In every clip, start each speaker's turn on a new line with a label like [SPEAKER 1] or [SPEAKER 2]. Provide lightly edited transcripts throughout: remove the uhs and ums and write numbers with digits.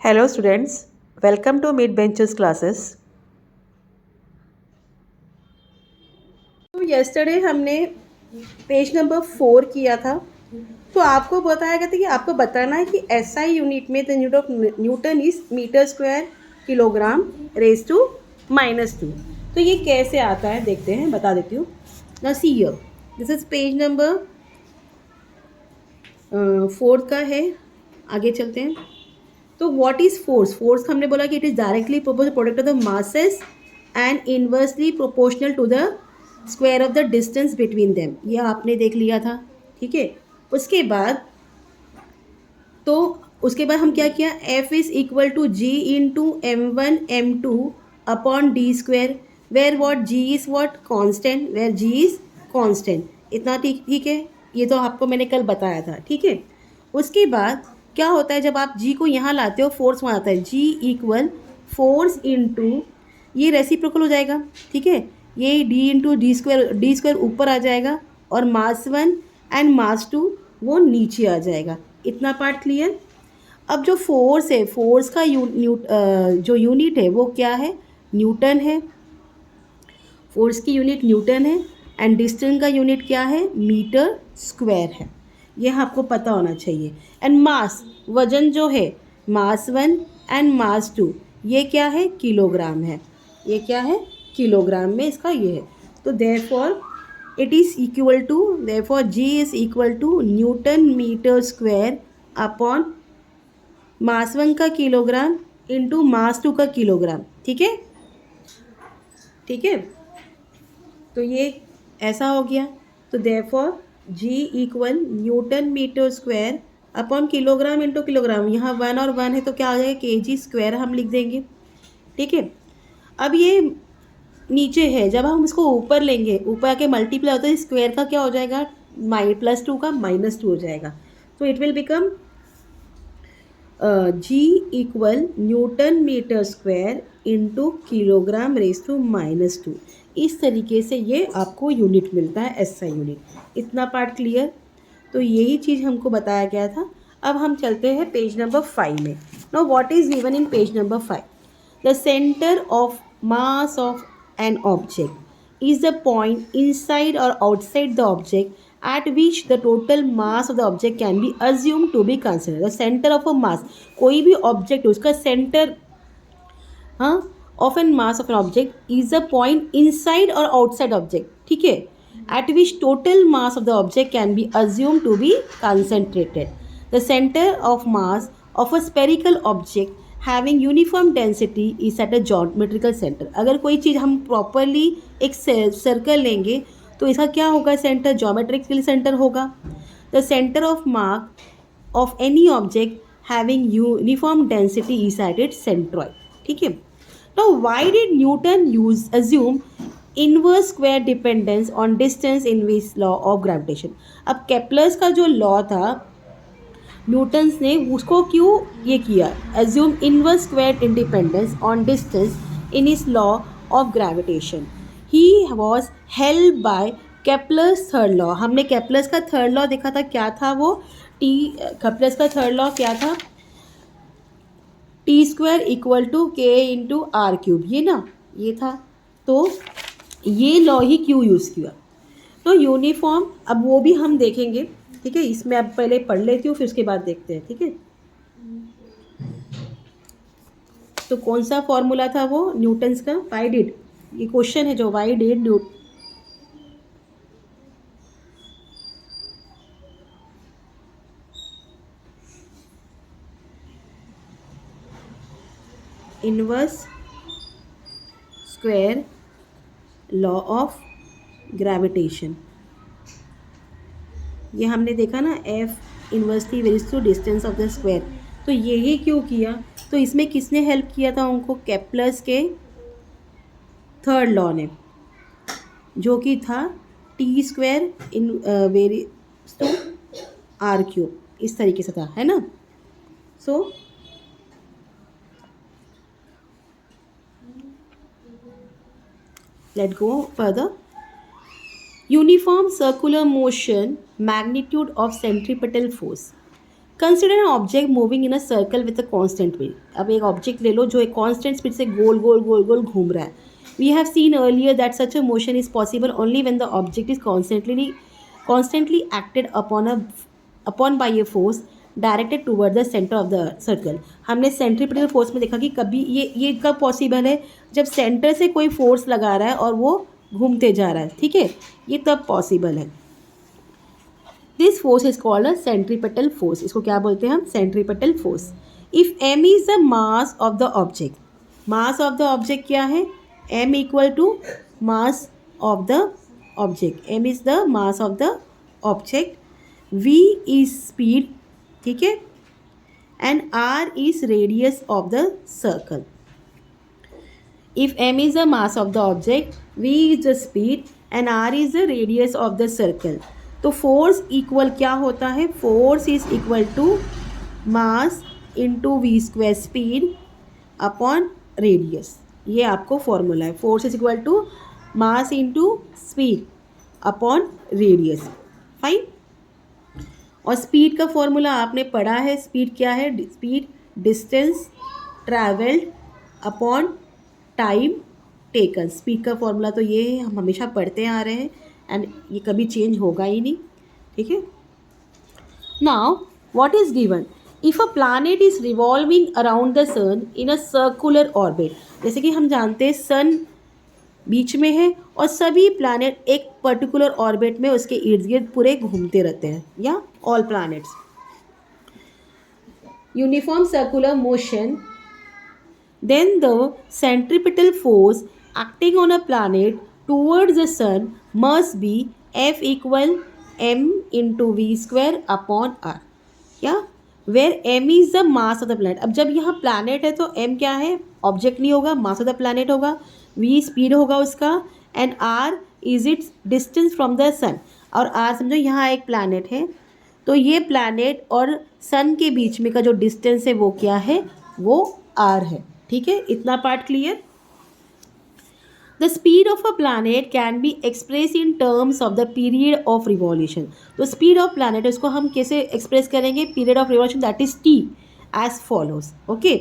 [SPEAKER 1] Hello students, welcome to Mid Benches classes. तो yesterday हमने page number 4 किया था। तो आपको बताया गया था कि आपको बताना है कि एसआई यूनिट में the unit of newton is metre square kilogram raise to -2। तो ये कैसे आता है देखते हैं, बता देती हूँ ना। See here, this is page number 4 का है। आगे चलते हैं। तो व्हाट इज फोर्स? फोर्स हमने बोला कि it is directly proportional to the masses and inversely proportional to the square of the distance between them. ये आपने देख लिया था, ठीक है। उसके बाद तो उसके बाद हम क्या किया, F is equal to G into m1 m2 upon D square, where what G is what constant, where G is constant. इतना ठीक ठीक है। ये तो आपको मैंने कल बताया था, ठीक है। उसके बाद क्या होता है, जब आप जी को यहाँ लाते हो फोर्स वहाँ आता है, जी इक्वल फोर्स इंटू ये रेसिप्रोकल हो जाएगा, ठीक है। ये डी इंटू डी स्क्वायर ऊपर आ जाएगा और मास 1 एंड मास 2 वो नीचे आ जाएगा। इतना पार्ट क्लियर। अब जो फोर्स है, फोर्स का जो यूनिट है वो क्या है, न्यूटन है। फोर्स की यूनिट न्यूटन है एंड डिस्टेंस का यूनिट क्या है, मीटर स्क्वायर है। यह आपको पता होना चाहिए। एंड मास, वजन जो है, मास 1 एंड मास 2 ये क्या है, किलोग्राम है। ये क्या है, किलोग्राम में इसका ये है। तो therefore it is equal to, therefore G is equal to newton metre square upon mass 1 का किलोग्राम इंटू मास 2 का किलोग्राम, ठीक है। ठीक है, तो ये ऐसा हो गया। तो therefore G equal newton metre square upon kilogram into kilogram, यहाँ 1 और 1 है तो क्या हो जाएगा, केजी स्क्वायर हम लिख देंगे, ठीक है। अब ये नीचे है, जब हम इसको ऊपर लेंगे, ऊपर आके मल्टीप्लाई होता है, स्क्वायर का क्या हो जाएगा, +2 का -2 हो जाएगा। तो it will become G equal newton metre square into kilogram raise to -2। इस तरीके से ये आपको यूनिट मिलता है, एसआई यूनिट। इतना पार्ट क्लियर। तो यही चीज़ हमको बताया गया था। अब हम चलते हैं पेज नंबर 5 में। Now what is given in page number 5? The centre of mass of an object is the point inside or outside the object at which the total mass of the object can be assumed to be considered. The center of a mass, कोई भी object उसका centre, हाँ, of an mass of an object is a point inside और outside object, ठीक है, at which total mass of the object can be assumed to be concentrated. The center of mass of a spherical object having uniform density is at a geometrical center. अगर कोई चीज़ हम properly एक circle लेंगे तो इसका क्या होगा, centre geometrical centre होगा। The centre of mass of any object having uniform density is at its centroid, ठीक है। Now why did Newton use assume inverse square dependence on distance in which law of gravitation? अब Kepler's का जो law था, Newton's ने उसको क्यों ये किया, assume inverse square independence on distance in इस law of gravitation. He was held by Kepler's third law. हमने केप्लर्स का थर्ड लॉ देखा था, क्या था वो, केप्लर्स का थर्ड लॉ क्या था, टी स्क्वायर इक्वल टू के इंटू आर क्यूब, ये ना, ये था। तो ये लॉ ही क्यों यूज़ किया। तो यूनिफॉर्म, अब वो भी हम देखेंगे, ठीक है। इसमें अब पहले पढ़ लेती हूँ, फिर उसके बाद देखते हैं, ठीक है। तो कौन सा फॉर्मूला था वो न्यूटन्स का, वाई डिड, ये क्वेश्चन है जो why did inverse square law of gravitation, ये हमने देखा ना, F inversely varies to distance of the square. तो ये क्यों किया, तो इसमें किसने हेल्प किया था उनको, केप्लर्स के थर्ड लॉ ने, जो कि था T square in varies to R cube, इस तरीके से था, है ना। So let go further. Uniform circular motion, magnitude of centripetal force. Consider an object moving in a circle with a constant speed. अब एक ऑब्जेक्ट ले लो जो एक कॉन्स्टेंट स्पीड से गोल गोल गोल गोल घूम रहा है. We have seen earlier that such a motion is possible only when the object is constantly acted upon by a force directed toward the centre of the circle. हमने centripetal force में देखा कि कभी ये कब पॉसिबल है, जब centre से कोई फोर्स लगा रहा है और वो घूमते जा रहा है. ठीक है, ये तब पॉसिबल है. This force is called a centripetal force. इसको क्या बोलते हैं हम? Centripetal force. If M is the mass of the object, mass of the object क्या है? M equal to mass of the object. M is the mass of the object. V is speed, ठीक है, and R is radius of the circle. If m is the mass of the object, v is the speed and r is the radius of the circle. तो force equal क्या होता है? Force is equal to mass into V square speed upon radius. ये आपको formula है. Force is equal to mass into speed upon radius. Fine. और speed का formula आपने पढ़ा है. स्पीड क्या है? Speed distance travelled upon time taken. Speed का फॉर्मूला तो ये है, हम हमेशा पढ़ते आ रहे हैं एंड ये कभी चेंज होगा ही नहीं. ठीक है. Now what is given? If a planet is revolving around the sun in a circular orbit. जैसे कि हम जानते हैं सन बीच में है और सभी प्लैनेट एक पर्टिकुलर ऑर्बिट में उसके इर्द गिर्द पूरे घूमते रहते हैं, या all planets. Uniform circular motion, then the centripetal force acting on a planet towards the sun must be F equal m into v square upon r. क्या? where m is the mass of the planet. अब जब यहाँ planet है तो m क्या है? Object नहीं होगा, mass of the planet होगा, v स्पीड होगा उसका, and r is its distance from the sun. और r समझो यहाँ एक planet है, तो ये planet और sun के बीच में का जो distance है वो क्या है? वो r है. ठीक है, इतना part clear. The speed of a planet can be express in terms of the period of revolution. तो स्पीड ऑफ प्लैनेट इसको हम कैसे एक्सप्रेस करेंगे? Period of revolution that is T as follows. Okay,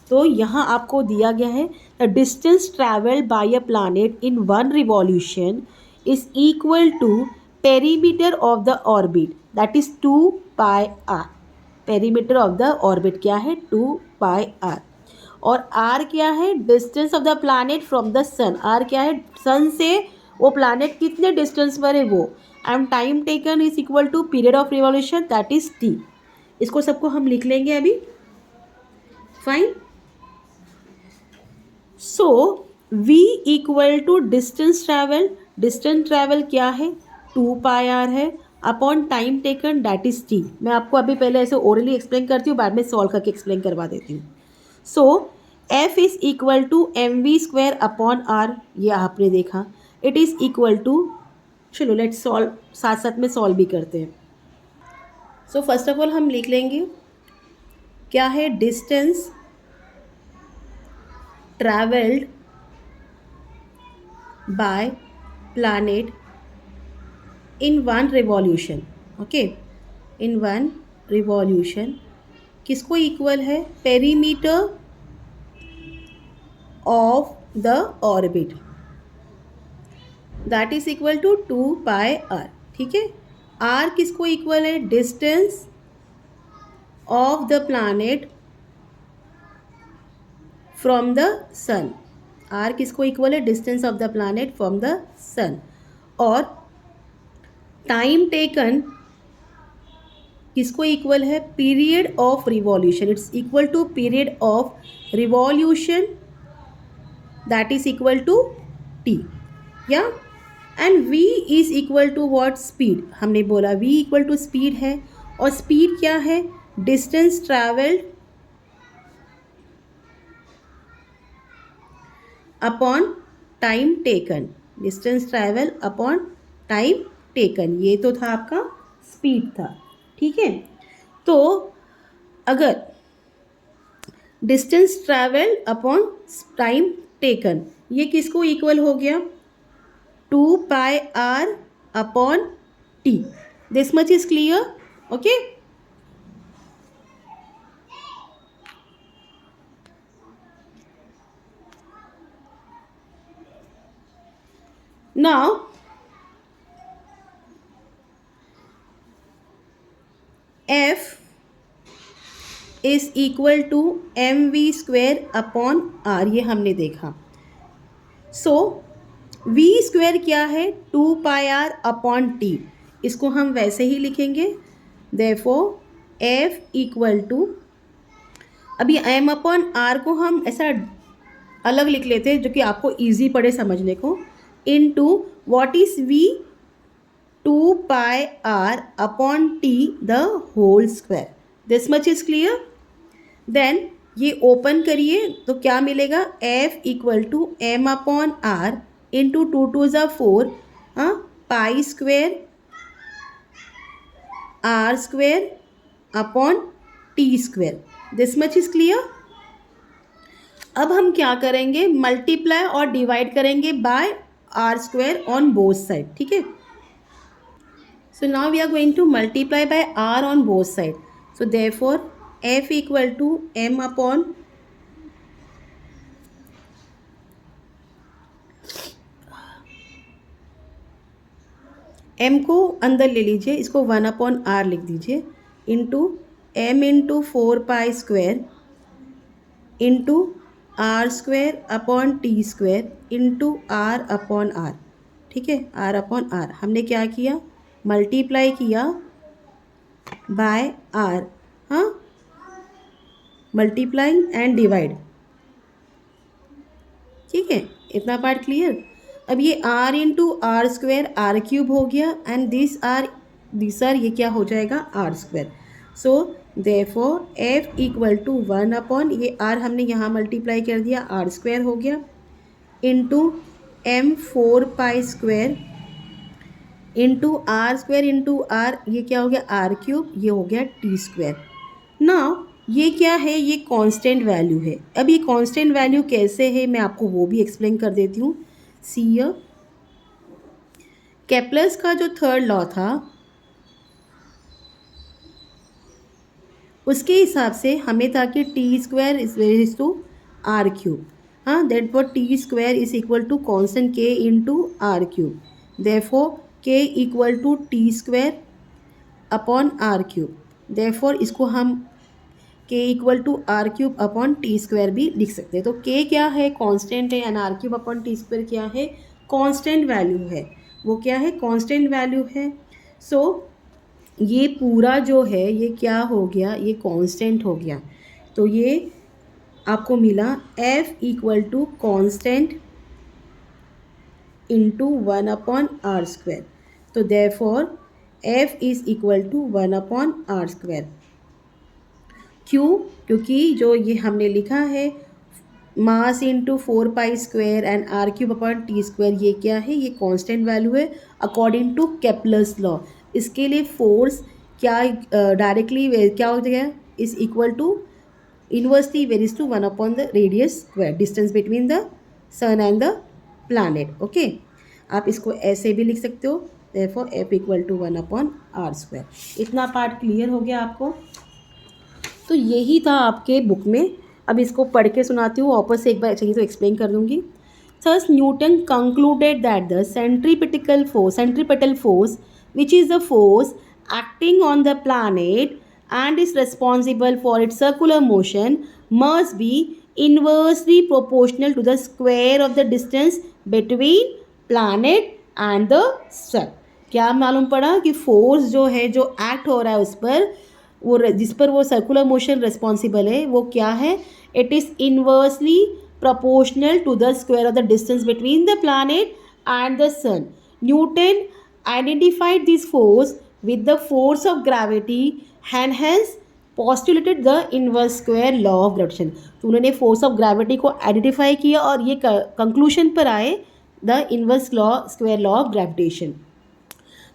[SPEAKER 1] तो यहाँ आपको दिया गया है the distance travelled by a planet in one revolution is equal to perimeter of the orbit that is 2 pi R. Perimeter of the orbit क्या है? 2 pi R. और R क्या है? Distance of the planet from the sun. R क्या है? सन से वो planet कितने डिस्टेंस पर है वो. And time taken is equal to period of revolution that is T. इसको सबको हम लिख लेंगे अभी. Fine. So v equal to distance travel. Distance travel क्या है? 2 पाई आर है upon time taken that is T. मैं आपको अभी पहले ऐसे ओरली एक्सप्लेन करती हूँ, बाद में सॉल्व करके एक्सप्लेन करवा देती हूँ. So F is equal to M V square upon R. ये आपने देखा. इट इज़ इक्वल टू, चलो लेट्स सॉल्व, साथ साथ में सॉल्व भी करते हैं. सो फर्स्ट ऑफ ऑल हम लिख लेंगे क्या है? Distance travelled by planet in one revolution. Okay, in one revolution किसको इक्वल है? Perimeter of the orbit that is equal to 2 pi R. ठीक है. आर किसको इक्वल है? Distance of the planet from the sun. R किसको equal है? Distance of the planet from the sun. और time taken किसको equal है? Period of revolution. It's equal to period of revolution that is equal to T. या and v is equal to what? Speed. हमने बोला v equal to speed है, और speed क्या है? Distance travelled upon time taken. Distance travel upon time taken. ये तो था आपका स्पीड था. ठीक है. तो अगर distance travel upon time taken, ये किसको इक्वल हो गया? 2 pi R upon T. This much is clear. Okay. Now F is equal to M V square upon R, ये हमने देखा. सो वी स्क्वेयर क्या है, 2πr अपॉन टी. इसको हम वैसे ही लिखेंगे. देयरफॉर एफ इक्वल टू, अभी एम अपॉन आर को हम ऐसा अलग लिख लेते हैं जो कि आपको इजी पड़े समझने को. Into what is V, 2πr upon T the whole square. This much is clear. Then ये ओपन करिए तो क्या मिलेगा, f equal to M upon R into 2 2 ज़ा 4, pi square R square upon T square. This much is clear. अब हम क्या करेंगे, मल्टीप्लाई और डिवाइड करेंगे by R square on both side. ठीक है. So now we are going to multiply by R on both side. So therefore f equal to m upon m को अंदर ले लीजिए, इसको 1 अपॉन आर लिख दीजिए, into m into 4π square into R square upon T square into R upon R. ठीक है, are upon are हमने क्या किया, मल्टीप्लाई किया बाय आर. हाँ, मल्टीप्लाइंग एंड डिवाइड. ठीक है, इतना पार्ट क्लियर. अब ये r into R square R cube हो गया एंड दिस आर ये क्या हो जाएगा, R square. So therefore f equal to 1 upon, ये r हमने यहाँ मल्टीप्लाई कर दिया, आर स्क्वेयर हो गया into m 4π square into R square into R, ये क्या हो गया, आर क्यूब, ये हो गया टी स्क्वेयर. नाउ ये क्या है, ये कांस्टेंट वैल्यू है. अब ये कांस्टेंट वैल्यू कैसे है मैं आपको वो भी एक्सप्लेन कर देती हूँ. सी केप्लर्स का जो थर्ड लॉ था उसके हिसाब से हमें था कि T square is to R cube. हाँ, that for T square is equal to constant K into R cube. Therefore K equal to T square upon R cube. Therefore इसको हम k equal to R cube upon T square भी लिख सकते हैं. तो k क्या है, constant है, and R cube upon T square क्या है, कांस्टेंट वैल्यू है. वो क्या है, कांस्टेंट वैल्यू है. सो ये पूरा जो है ये क्या हो गया, ये कांस्टेंट हो गया. तो ये आपको मिला f equal to constant into 1 upon R square. तो therefore f is equal to 1 upon R square. क्यों, क्योंकि जो ये हमने लिखा है mass into 4π square and R cube upon T square, ये क्या है, ये कांस्टेंट वैल्यू है अकॉर्डिंग टू केप्लर्स लॉ. इसके लिए फोर्स क्या डायरेक्टली क्या हो गया, is equal to inversely varies to 1 upon the radius square, distance between the sun and the planet. Okay, आप इसको ऐसे भी लिख सकते हो. Therefore f equal to 1 upon R square. इतना पार्ट क्लियर हो गया आपको. तो यही था आपके बुक में. अब इसको पढ़ के सुनाती हूँ, वापस से एक बार चाहिए तो एक्सप्लेन कर दूँगी. Thus Newton concluded that the centripetal force, which is the force acting on the planet and is responsible for its circular motion, must be inversely proportional to the square of the distance between planet and the sun. क्या मालूम पड़ा कि force जो है, जो act हो रहा है उस पर, वो जिस पर वो सर्कुलर मोशन रिस्पॉन्सिबल है, वो क्या है, it is inversely proportional to the square of the distance between the planet and the sun. Newton identified this force with the force of gravity and hence postulated the inverse square law of gravitation. तो उन्होंने force of gravity को identify किया और ये conclusion पर आए, the inverse square law of gravitation.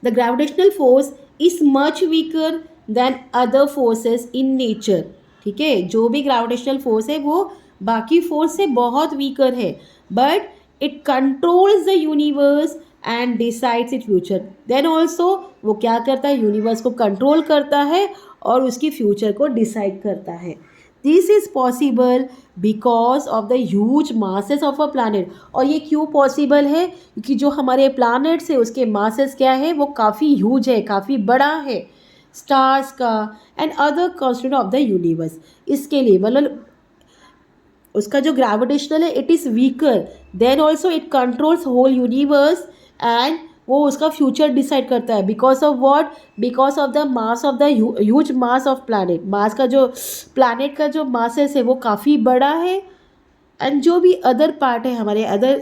[SPEAKER 1] The gravitational force is much weaker than other forces in nature. ठीक है, जो भी ग्रेविटेशनल फोर्स है वो बाकी फोर्स से बहुत वीकर है, but it controls the universe and decides it future. Then also वो क्या करता है, यूनिवर्स को कंट्रोल करता है और उसकी फ्यूचर को डिसाइड करता है. This is possible because of the huge masses of a planet. और ये क्यों पॉसिबल है? क्योंकि जो हमारे प्लानट्स है उसके मासेस क्या है, वो काफ़ी ह्यूज है, काफ़ी बड़ा है स्टार्स का and other constituent of the universe. इसके लिए मतलब उसका जो ग्रेविटेशनल है it is weaker, then also it controls whole universe and वो उसका फ्यूचर डिसाइड करता है. Because of what? Because of the mass of the huge mass of planet. Mass का जो प्लानट का जो मासेस है वो काफ़ी बड़ा है एंड जो भी अदर पार्ट है हमारे अदर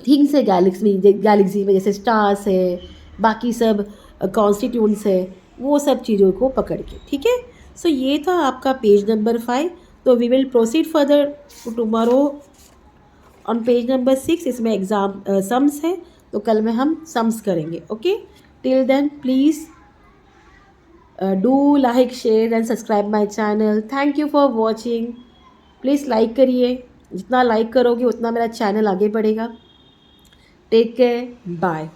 [SPEAKER 1] थिंग्स है गैलेक्सी में जैसे स्टार्स है, बाकी सब कॉन्स्टिट्यूंट्स है, वो सब चीज़ों को पकड़ के. ठीक है. सो ये था आपका पेज नंबर 5. तो we will proceed further tomorrow on page number 6. इसमें एग्ज़ाम सम्स है तो कल में हम सम्स करेंगे. Okay. Till then please do like share and subscribe my channel. Thank you for watching. Please like करिए. जितना लाइक करोगे उतना मेरा चैनल आगे बढ़ेगा. Take care. बाय.